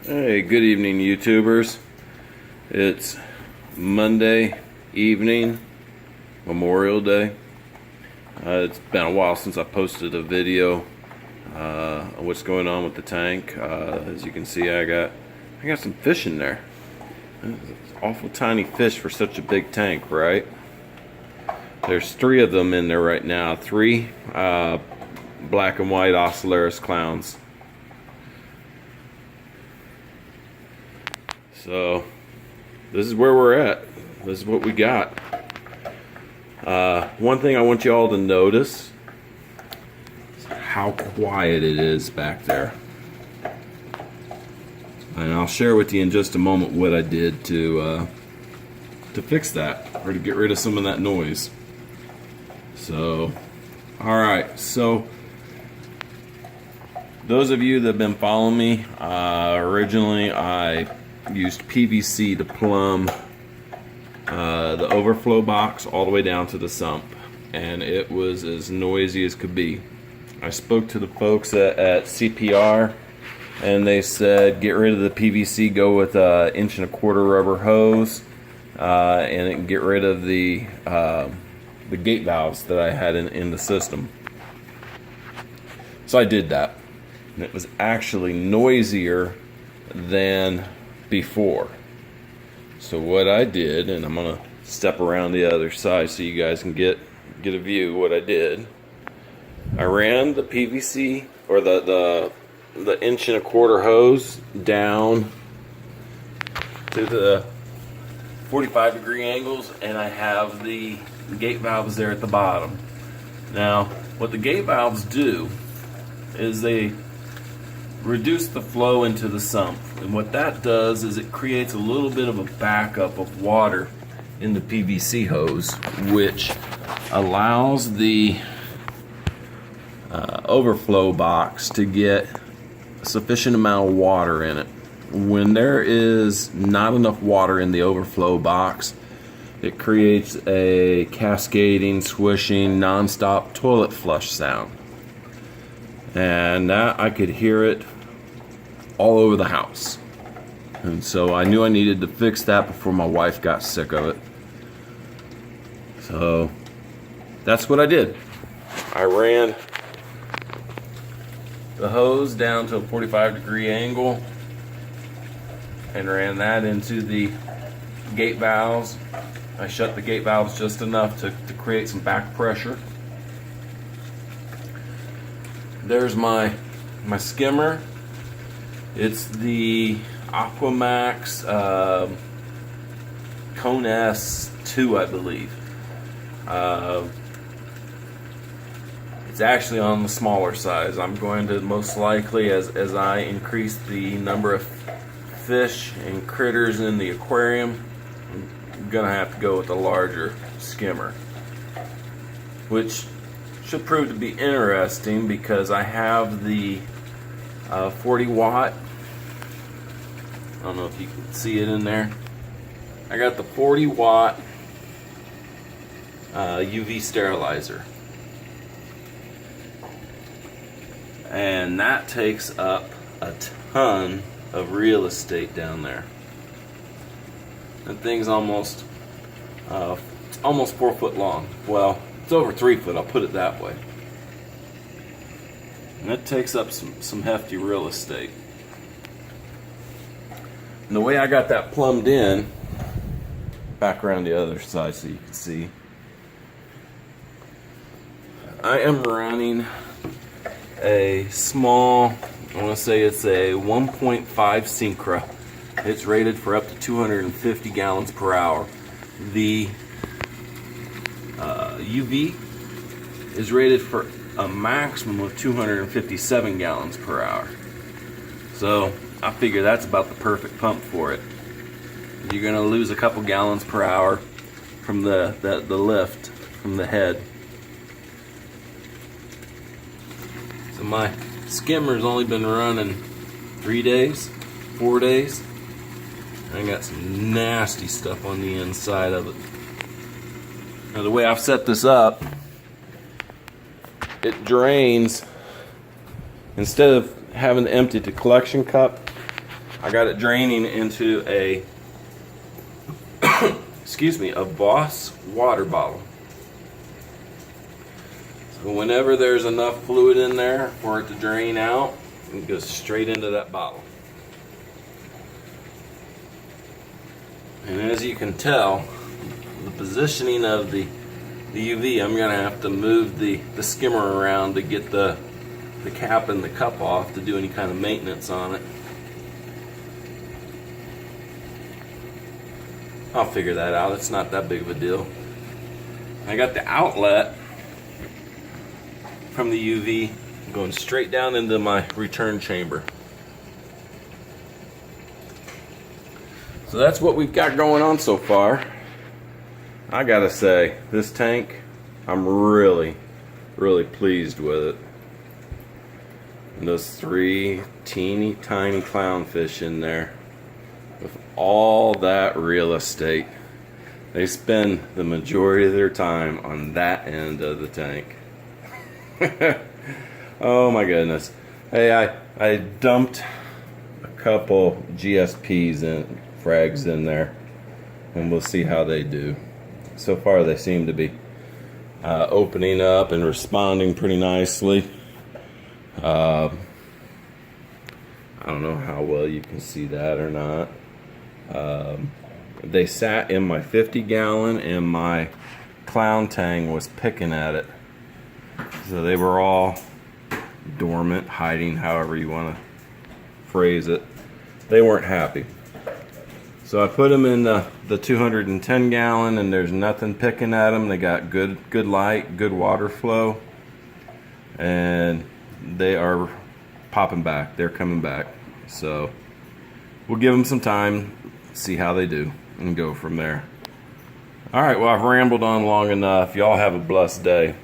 Hey, good evening, YouTubers. It's Monday evening, Memorial Day. It's been a while since I posted a video on what's going on with the tank. As you can see, I got some fish in there. It's awful tiny fish for such a big tank, right? There's 3 of them in there right now. 3 black and white Ocellaris clowns. So this is where we're at. This is what we got. One thing I want you all to notice is how quiet it is back there. And I'll share with you in just a moment what I did to fix that, or to get rid of some of that noise. So, alright, so those of you that have been following me, originally I used PVC to plumb the overflow box all the way down to the sump, and it was as noisy as could be. I spoke to the folks at CPR, and they said get rid of the PVC, go with a 1.25" rubber hose, and get rid of the gate valves that I had in the system. So I did that, and it was actually noisier than before. So what I did, and I'm gonna step around the other side so you guys can get a view of what I did. I ran the PVC, or the 1.25" hose down to the 45-degree angles, and I have the gate valves there at the bottom. Now, what the gate valves do is they reduce the flow into the sump, and what that does is it creates a little bit of a backup of water in the PVC hose, which allows the overflow box to get a sufficient amount of water in it. When there is not enough water in the overflow box, it creates a cascading, swishing, non-stop toilet flush sound. And that, I could hear it all over the house. And so I knew I needed to fix that before my wife got sick of it. So that's what I did. I ran the hose down to a 45-degree angle and ran that into the gate valves. I shut the gate valves just enough to create some back pressure. There's my skimmer. It's the Aquamax Cone S2, I believe. It's actually on the smaller size. I'm going to most likely, as I increase the number of fish and critters in the aquarium, I'm gonna have to go with a larger skimmer, which should prove to be interesting because I have the 40 watt. I don't know if you can see it in there. I got the 40 watt UV sterilizer, and that takes up a ton of real estate down there. That thing's almost 4 foot long. Well, it's over 3 foot, I'll put it that way. And that takes up some hefty real estate. And the way I got that plumbed in, back around the other side so you can see, I am running a small, I want to say it's a 1.5 Syncra. It's rated for up to 250 gallons per hour. The UV is rated for a maximum of 257 gallons per hour. So I figure that's about the perfect pump for it. You're going to lose a couple gallons per hour from the lift from the head. So my skimmer's only been running 3 days, 4 days. I got some nasty stuff on the inside of it. Now the way I've set this up, it drains, instead of having to empty the collection cup, I got it draining into a excuse me, a Voss water bottle. So whenever there's enough fluid in there for it to drain out, it goes straight into that bottle. And as you can tell, the positioning of the UV, I'm going to have to move the skimmer around to get the cap and the cup off to do any kind of maintenance on it. I'll figure that out. It's not that big of a deal. I got the outlet from the UV going straight down into my return chamber. So that's what we've got going on so far. I gotta say, this tank, I'm really pleased with it. And those 3 teeny tiny clownfish in there with all that real estate. They spend the majority of their time on that end of the tank. Oh my goodness. Hey, I dumped a couple GSPs and frags in there, and we'll see how they do. So far they seem to be opening up and responding pretty nicely. I don't know how well you can see that or not. They sat in my 50-gallon and my clown tang was picking at it. So they were all dormant, hiding, however you want to phrase it. They weren't happy. So I put them in the 210-gallon, and there's nothing picking at them. They got good light, good water flow, and they are popping back. They're coming back. So we'll give them some time, see how they do, and go from there. All right, well, I've rambled on long enough. Y'all have a blessed day.